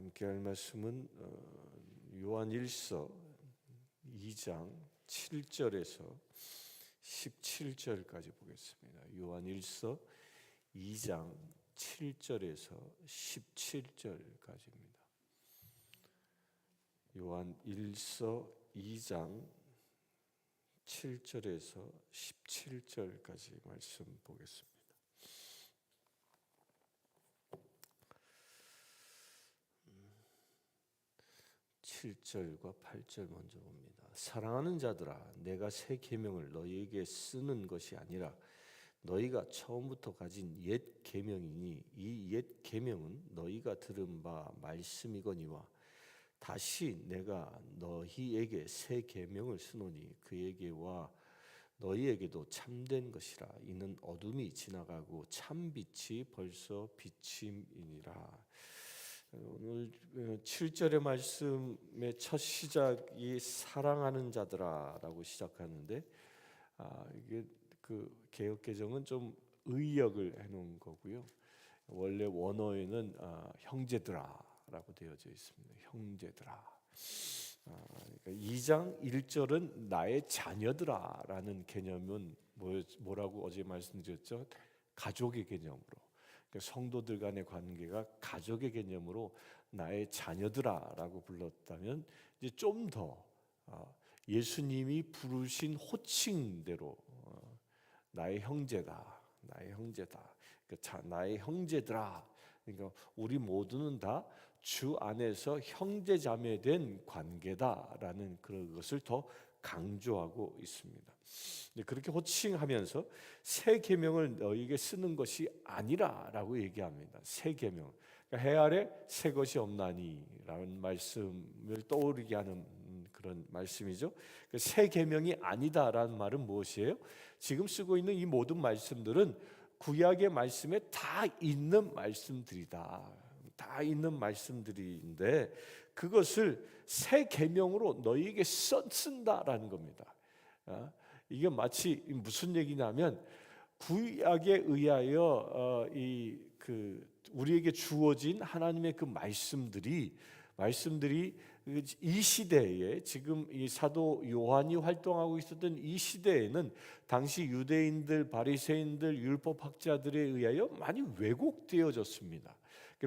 함께 할 말씀은 요한일서 2장 7절에서 17절까지 보겠습니다. 요한일서 2장 7절에서 17절까지입니다. 요한일서 2장 7절에서 17절까지 말씀 보겠습니다. 7절과 8절 먼저 봅니다. 사랑하는 자들아, 내가 새 계명을 너희에게 쓰는 것이 아니라 너희가 처음부터 가진 옛 계명이니 이 옛 계명은 너희가 들은 바 말씀이거니와 다시 내가 너희에게 새 계명을 쓰노니 그에게와 너희에게도 참된 것이라. 이는 어둠이 지나가고 참 빛이 벌써 비침이니라. 오늘 7절의 말씀의 첫 시작이 사랑하는 자들아라고 시작하는데 이게 그 개역개정은 좀 의역을 해놓은 거고요. 원래 원어에는 형제들아라고 되어져 있습니다. 형제들아. 그러니까 2장 1절은 나의 자녀들아라는 개념은 뭐라고 어제 말씀드렸죠? 가족의 개념으로. 성도들 간의 관계가 가족의 개념으로 나의 자녀들아라고 불렀다면 이제 좀 더 예수님이 부르신 호칭대로 나의 형제다, 나의 형제다, 나의 형제들아. 그러니까 우리 모두는 다 주 안에서 형제자매된 관계다라는 그런 것을 더 강조하고 있습니다. 그렇게 호칭하면서 새 계명을 너희에게 쓰는 것이 아니라라고 얘기합니다. 새 계명, 그러니까 해 아래 새 것이 없나니라는 말씀을 떠오르게 하는 그런 말씀이죠. 새 계명이 아니다라는 말은 무엇이에요? 지금 쓰고 있는 이 모든 말씀들은 구약의 말씀에 다 있는 말씀들이다. 다 있는 말씀들인데 그것을 새 계명으로 너희에게 쓴다라는 겁니다. 이게 마치 무슨 얘기냐면 구약에 의하여 우리에게 주어진 하나님의 그 말씀들이 이 시대에 지금 이 사도 요한이 활동하고 있었던 이 시대에는 당시 유대인들, 바리새인들, 율법학자들에 의하여 많이 왜곡되어졌습니다.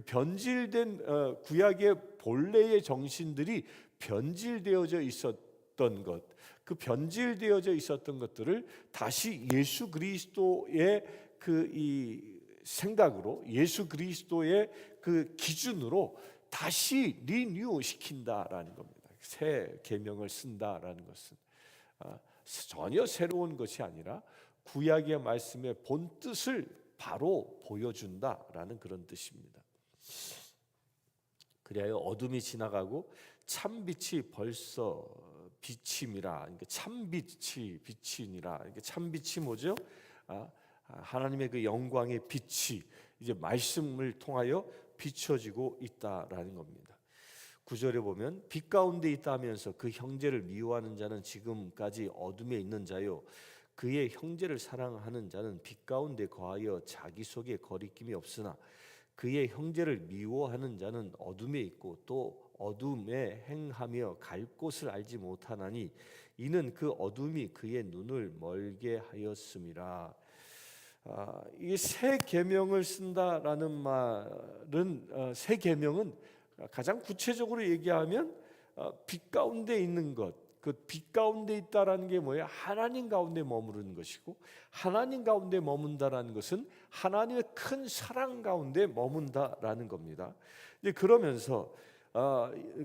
변질된 구약의 본래의 정신들이 변질되어져 있었던 것, 그 변질되어져 있었던 것들을 다시 예수 그리스도의 이 생각으로, 예수 그리스도의 그 기준으로 다시 리뉴 시킨다라는 겁니다. 새 계명을 쓴다라는 것은 전혀 새로운 것이 아니라 구약의 말씀의 본 뜻을 바로 보여준다라는 그런 뜻입니다. 그리하여 어둠이 지나가고 참빛이 벌써 비침이라. 그러니까 참빛이 비치니라. 그러니까 참빛이 뭐죠? 하나님의 그 영광의 빛이 이제 말씀을 통하여 비춰지고 있다라는 겁니다. 9절에 보면 빛 가운데 있다면서 그 형제를 미워하는 자는 지금까지 어둠에 있는 자요, 그의 형제를 사랑하는 자는 빛 가운데 거하여 자기 속에 거리낌이 없으나 그의 형제를 미워하는 자는 어둠에 있고 또 어둠에 행하며 갈 곳을 알지 못하나니 이는 그 어둠이 그의 눈을 멀게 하였음이라. 이 새 계명을 쓴다라는 말은 새 계명은 가장 구체적으로 얘기하면 빛 가운데 있는 것, 그 빛 가운데 있다라는 게 뭐예요? 하나님 가운데 머무르는 것이고, 하나님 가운데 머문다라는 것은 하나님의 큰 사랑 가운데 머문다라는 겁니다. 그러면서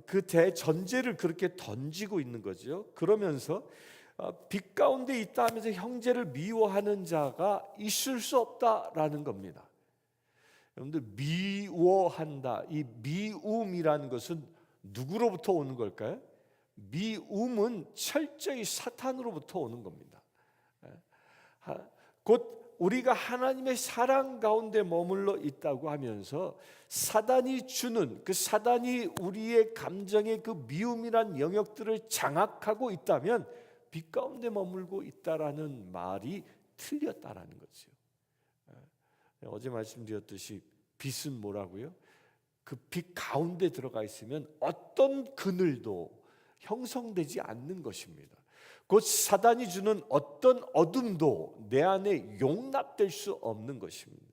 그 대전제를 그렇게 던지고 있는 거죠. 그러면서 빛 가운데 있다 하면서 형제를 미워하는 자가 있을 수 없다라는 겁니다. 여러분들, 미워한다, 이 미움이라는 것은 누구로부터 오는 걸까요? 미움은 철저히 사탄으로부터 오는 겁니다. 곧 우리가 하나님의 사랑 가운데 머물러 있다고 하면서 사단이 주는, 그 사단이 우리의 감정의 그 미움이란 영역들을 장악하고 있다면 빛 가운데 머물고 있다라는 말이 틀렸다라는 거죠. 어제 말씀드렸듯이 빛은 뭐라고요? 그 빛 가운데 들어가 있으면 어떤 그늘도 형성되지 않는 것입니다. 곧 사단이 주는 어떤 어둠도 내 안에 용납될 수 없는 것입니다.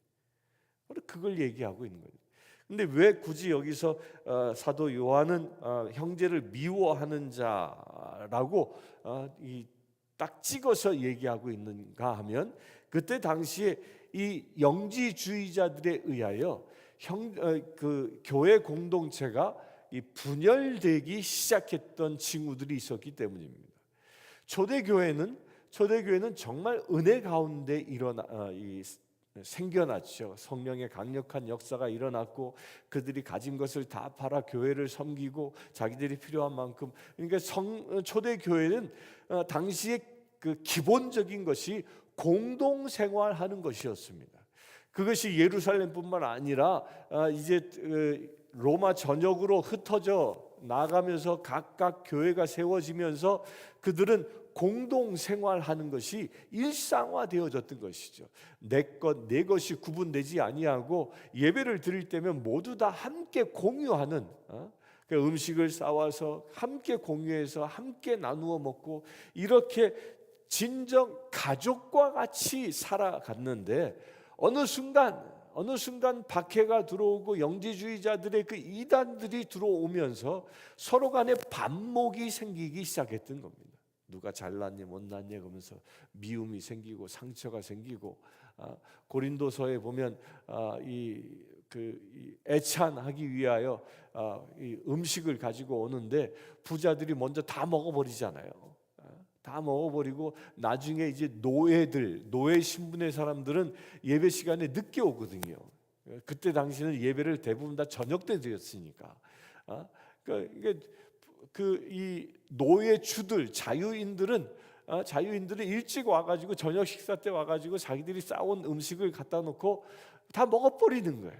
그걸 얘기하고 있는 거예요. 근데 왜 굳이 여기서 사도 요한은 형제를 미워하는 자라고 딱 찍어서 얘기하고 있는가 하면, 그때 당시에 이 영지주의자들에 의하여 그 교회 공동체가 이 분열되기 시작했던 징후들이 있었기 때문입니다. 초대교회는 정말 은혜 가운데 생겨났죠. 성령의 강력한 역사가 일어났고 그들이 가진 것을 다 팔아 교회를 섬기고 자기들이 필요한 만큼, 그러니까 초대교회는 당시에 그 기본적인 것이 공동생활하는 것이었습니다. 그것이 예루살렘뿐만 아니라 이제 로마 전역으로 흩어져 나가면서 각각 교회가 세워지면서 그들은 공동생활하는 것이 일상화되어졌던 것이죠. 내 것이 구분되지 아니하고 예배를 드릴 때면 모두 다 함께 공유하는, 음식을 싸와서 함께 공유해서 함께 나누어 먹고 이렇게 진정 가족과 같이 살아갔는데, 어느 순간 박해가 들어오고 영지주의자들의 그 이단들이 들어오면서 서로 간에 반목이 생기기 시작했던 겁니다. 누가 잘났니 못났니 그러면서 미움이 생기고 상처가 생기고, 고린도서에 보면 이 애찬하기 위하여 이 음식을 가지고 오는데 부자들이 먼저 다 먹어버리잖아요. 다 먹어버리고 나중에 이제 노예 신분의 사람들은 예배 시간에 늦게 오거든요. 그때 당시는 예배를 대부분 다 저녁 때 드렸으니까. 이 노예주들, 자유인들은 일찍 와가지고 저녁 식사 때 와가지고 자기들이 싸온 음식을 갖다 놓고 다 먹어버리는 거예요.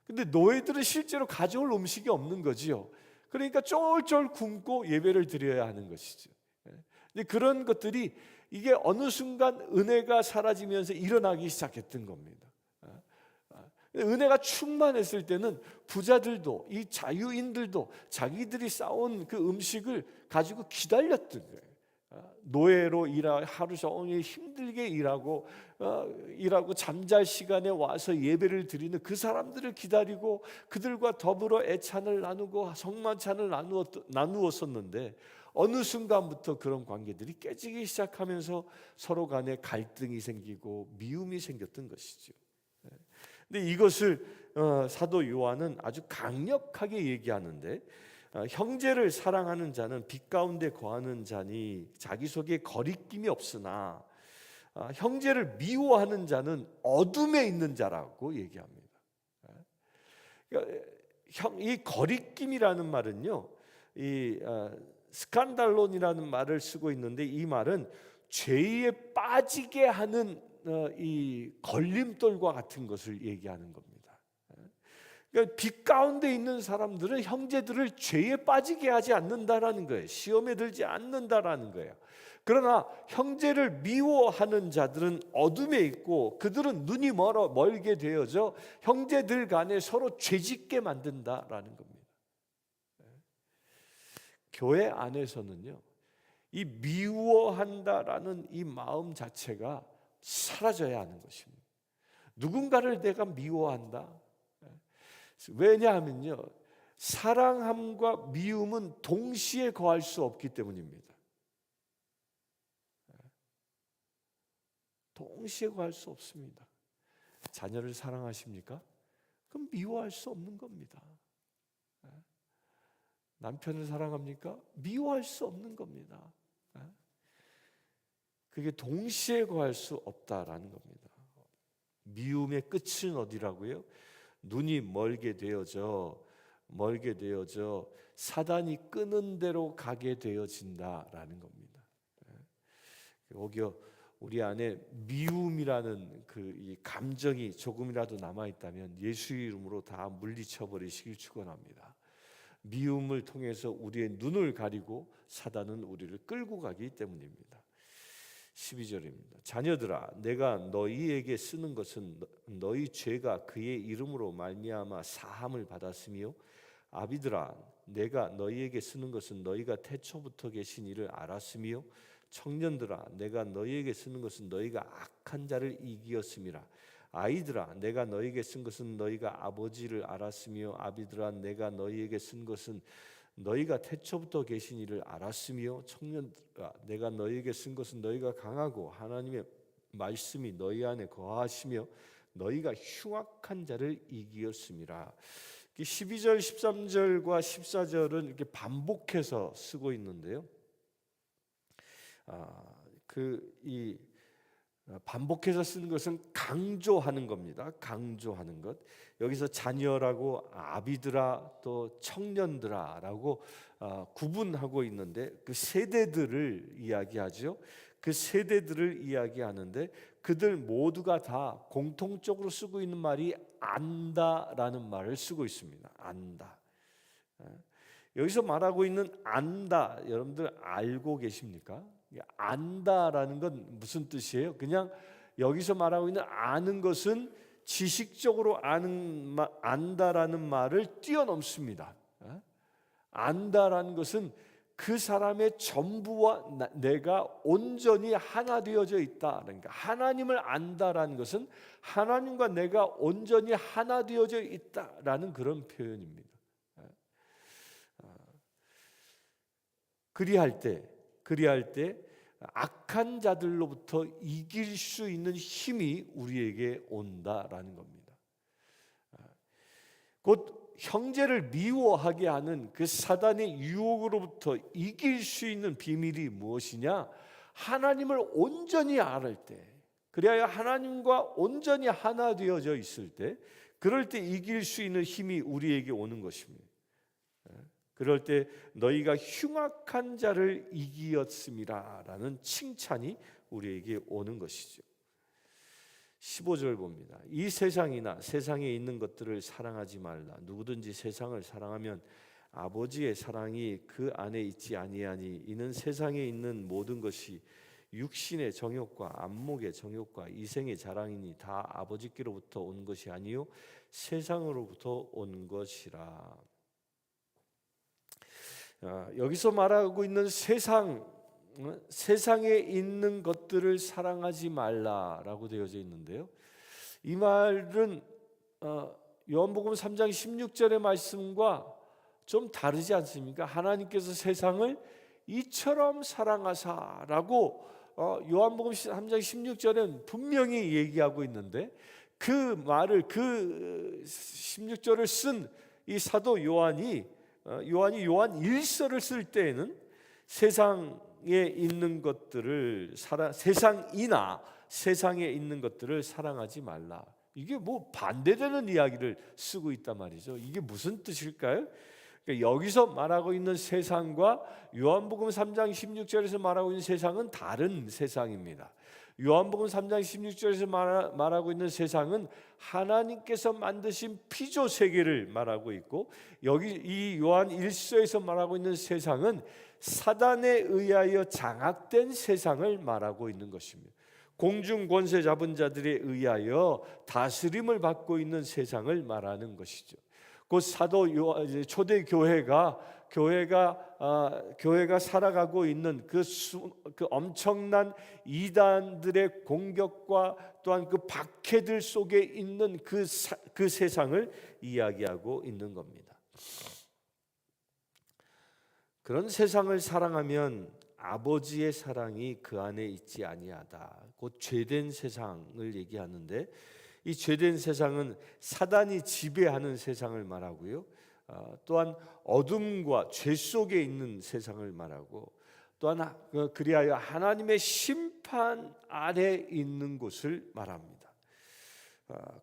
근데 노예들은 실제로 가져올 음식이 없는 거지요. 그러니까 쫄쫄 굶고 예배를 드려야 하는 것이죠. 근데 그런 것들이 이게 어느 순간 은혜가 사라지면서 일어나기 시작했던 겁니다. 은혜가 충만했을 때는 부자들도 이 자유인들도 자기들이 쌓은 그 음식을 가지고 기다렸던 거예요. 노예로 하루 종일 힘들게 일하고 잠잘 시간에 와서 예배를 드리는 그 사람들을 기다리고 그들과 더불어 애찬을 나누고 성만찬을 나누었었는데, 어느 순간부터 그런 관계들이 깨지기 시작하면서 서로 간에 갈등이 생기고 미움이 생겼던 것이죠. 근데 이것을 사도 요한은 아주 강력하게 얘기하는데, 형제를 사랑하는 자는 빛 가운데 거하는 자니 자기 속에 거리낌이 없으나 형제를 미워하는 자는 어둠에 있는 자라고 얘기합니다. 이 거리낌이라는 말은요, 이 스칸달론이라는 말을 쓰고 있는데, 이 말은 죄에 빠지게 하는 이 걸림돌과 같은 것을 얘기하는 겁니다. 그러니까 빛 가운데 있는 사람들은 형제들을 죄에 빠지게 하지 않는다라는 거예요. 시험에 들지 않는다라는 거예요. 그러나 형제를 미워하는 자들은 어둠에 있고 그들은 눈이 멀게 되어져 형제들 간에 서로 죄짓게 만든다라는 겁니다. 교회 안에서는요, 이 미워한다라는 이 마음 자체가 사라져야 하는 것입니다. 누군가를 내가 미워한다. 왜냐하면요, 사랑함과 미움은 동시에 거할 수 없기 때문입니다. 동시에 거할 수 없습니다. 자녀를 사랑하십니까? 그럼 미워할 수 없는 겁니다. 남편을 사랑합니까? 미워할 수 없는 겁니다. 그게 동시에 거할 수 없다라는 겁니다. 미움의 끝은 어디라고요? 눈이 멀게 되어져 사단이 끄는 대로 가게 되어진다라는 겁니다. 오히려 우리 안에 미움이라는 이 감정이 조금이라도 남아 있다면 예수 이름으로 다 물리쳐 버리시길 축원합니다. 미움을 통해서 우리의 눈을 가리고 사단은 우리를 끌고 가기 때문입니다. 12절입니다. 자녀들아, 내가 너희에게 쓰는 것은 너희 죄가 그의 이름으로 말미암아 사함을 받았으며, 아비들아, 내가 너희에게 쓰는 것은 너희가 태초부터 계신 이를 알았으며, 청년들아, 내가 너희에게 쓰는 것은 너희가 악한 자를 이기었음이라. 아이들아, 내가 너희에게 쓴 것은 너희가 아버지를 알았으며, 아비들아, 내가 너희에게 쓴 것은 너희가 태초부터 계신 이를 알았으며, 청년들아, 내가 너희에게 쓴 것은 너희가 강하고 하나님의 말씀이 너희 안에 거하시며 너희가 흉악한 자를 이기었음이라. 12절, 13절과 14절은 이렇게 반복해서 쓰고 있는데요. 반복해서 쓰는 것은 강조하는 겁니다. 강조하는 것. 여기서 자녀라고 아비들아 또 청년들아라고 구분하고 있는데 그 세대들을 이야기하죠. 그 세대들을 이야기하는데 그들 모두가 다 공통적으로 쓰고 있는 말이 안다라는 말을 쓰고 있습니다. 안다. 여기서 말하고 있는 안다, 여러분들 알고 계십니까? 안다라는 건 무슨 뜻이에요? 그냥 여기서 말하고 있는 아는 것은 지식적으로 안다라는 말을 뛰어넘습니다. 안다라는 것은 그 사람의 전부와 내가 온전히 하나 되어져 있다. 그러니까 하나님을 안다라는 것은 하나님과 내가 온전히 하나 되어져 있다라는 그런 표현입니다. 그리할 때 악한 자들로부터 이길 수 있는 힘이 우리에게 온다라는 겁니다. 곧 형제를 미워하게 하는 그 사단의 유혹으로부터 이길 수 있는 비밀이 무엇이냐? 하나님을 온전히 알을 때, 그래야 하나님과 온전히 하나 되어져 있을 때, 그럴 때 이길 수 있는 힘이 우리에게 오는 것입니다. 그럴 때 너희가 흉악한 자를 이기었음이라 라는 칭찬이 우리에게 오는 것이죠. 15절 봅니다. 이 세상이나 세상에 있는 것들을 사랑하지 말라. 누구든지 세상을 사랑하면 아버지의 사랑이 그 안에 있지 아니하니, 이는 세상에 있는 모든 것이 육신의 정욕과 안목의 정욕과 이생의 자랑이니 다 아버지께로부터 온 것이 아니요 세상으로부터 온 것이라. 여기서 말하고 있는 세상에 있는 것들을 사랑하지 말라라고 되어져 있는데요. 이 말은 요한복음 3장 16절의 말씀과 좀 다르지 않습니까? 하나님께서 세상을 이처럼 사랑하사라고 요한복음 3장 16절은 분명히 얘기하고 있는데, 그 말을 그 16절을 쓴 이 사도 요한이 요한 1서를 쓸 때에는 세상에 있는 것들을 세상이나 세상에 있는 것들을 사랑하지 말라. 이게 뭐 반대되는 이야기를 쓰고 있단 말이죠. 이게 무슨 뜻일까요? 그러니까 여기서 말하고 있는 세상과 요한복음 3장 16절에서 말하고 있는 세상은 다른 세상입니다. 요한복음 3장 16절에서 말하고 있는 세상은 하나님께서 만드신 피조 세계를 말하고 있고, 여기 이 요한 1서에서 말하고 있는 세상은 사단에 의하여 장악된 세상을 말하고 있는 것입니다. 공중 권세 잡은 자들에 의하여 다스림을 받고 있는 세상을 말하는 것이죠. 곧 초대 교회가 살아가고 있는 그 엄청난 이단들의 공격과 또한 그 박해들 속에 있는 그 세상을 이야기하고 있는 겁니다. 그런 세상을 사랑하면 아버지의 사랑이 그 안에 있지 아니하다. 곧 죄된 세상을 얘기하는데, 이 죄된 세상은 사단이 지배하는 세상을 말하고요. 또한 어둠과 죄 속에 있는 세상을 말하고, 또한 그리하여 하나님의 심판 아래 있는 곳을 말합니다.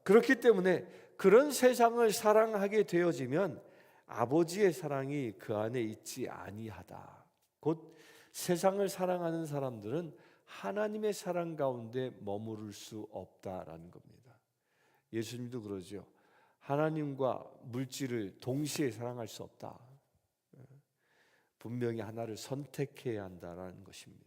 그렇기 때문에 그런 세상을 사랑하게 되어지면 아버지의 사랑이 그 안에 있지 아니하다. 곧 세상을 사랑하는 사람들은 하나님의 사랑 가운데 머무를 수 없다라는 겁니다. 예수님도 그러죠. 하나님과 물질을 동시에 사랑할 수 없다. 분명히 하나를 선택해야 한다라는 것입니다.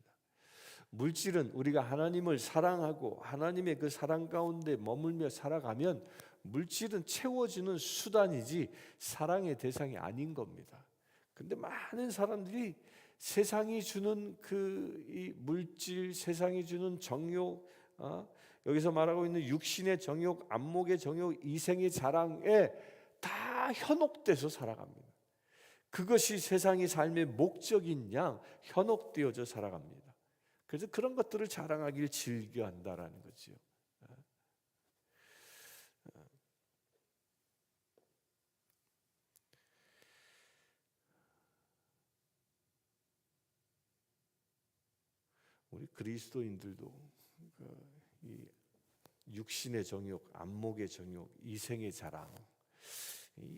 물질은 우리가 하나님을 사랑하고 하나님의 그 사랑 가운데 머물며 살아가면 물질은 채워주는 수단이지 사랑의 대상이 아닌 겁니다. 근데 많은 사람들이 세상이 주는 이 물질, 세상이 주는 정욕, 여기서 말하고 있는 육신의 정욕, 안목의 정욕, 이생의 자랑에 다 현혹돼서 살아갑니다. 그것이 세상의 삶의 목적인 양 현혹되어져 살아갑니다. 그래서 그런 것들을 자랑하기를 즐겨한다라는 거죠. 우리 그리스도인들도 이 육신의 정욕, 안목의 정욕, 이생의 자랑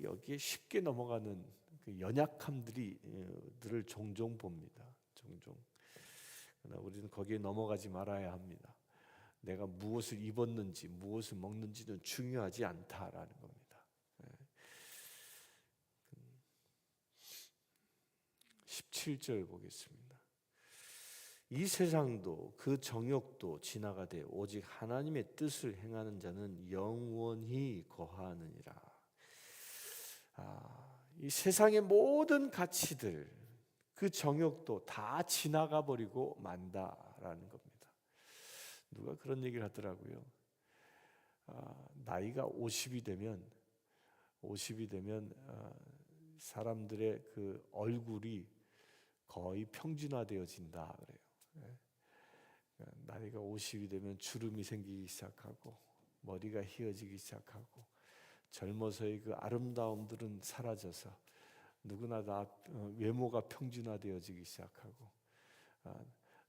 여기에 쉽게 넘어가는 그 연약함들을 종종 봅니다. 종종. 그러나 우리는 거기에 넘어가지 말아야 합니다. 내가 무엇을 입었는지 무엇을 먹는지는 중요하지 않다라는 겁니다. 17절 보겠습니다. 이 세상도 그 정욕도 지나가되 오직 하나님의 뜻을 행하는 자는 영원히 거하느니라. 이 세상의 모든 가치들, 그 정욕도 다 지나가 버리고 만다라는 겁니다. 누가 그런 얘기를 하더라고요. 나이가 50이 되면 사람들의 그 얼굴이 거의 평준화되어진다 그래요. 나이가 50이 되면 주름이 생기기 시작하고 머리가 휘어지기 시작하고 젊어서의 그 아름다움들은 사라져서 누구나 다 외모가 평준화되어지기 시작하고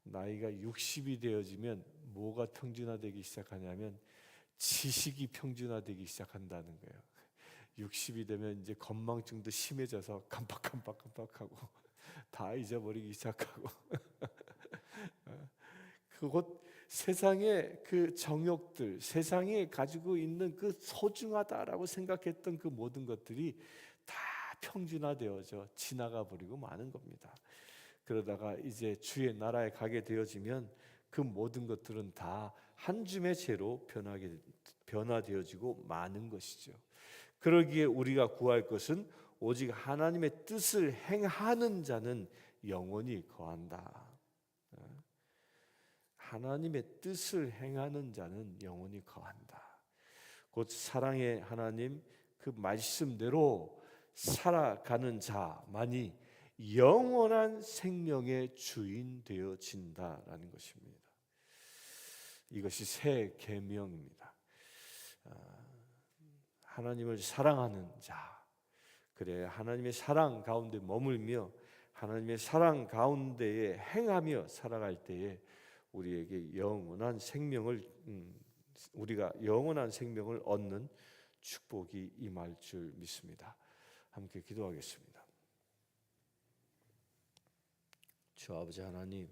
나이가 60이 되어지면 뭐가 평준화되기 시작하냐면 지식이 평준화되기 시작한다는 거예요. 60이 되면 이제 건망증도 심해져서 깜빡깜빡깜빡하고 다 잊어버리기 시작하고 그곳 세상의 그 정욕들, 세상에 가지고 있는 그 소중하다라고 생각했던 그 모든 것들이 다 평준화되어져 지나가 버리고 마는 겁니다. 그러다가 이제 주의 나라에 가게 되어지면 그 모든 것들은 다 한 줌의 재로 변화되어지고 마는 것이죠. 그러기에 우리가 구할 것은 오직 하나님의 뜻을 행하는 자는 영원히 거한다. 하나님의 뜻을 행하는 자는 영원히 거한다. 곧 사랑의 하나님 그 말씀대로 살아가는 자만이 영원한 생명의 주인 되어진다라는 것입니다. 이것이 새 계명입니다. 하나님을 사랑하는 자, 그래 하나님의 사랑 가운데 머물며 하나님의 사랑 가운데에 행하며 살아갈 때에 우리에게 우리가 영원한 생명을 얻는 축복이 임할 줄 믿습니다. 함께 기도하겠습니다. 주 아버지 하나님,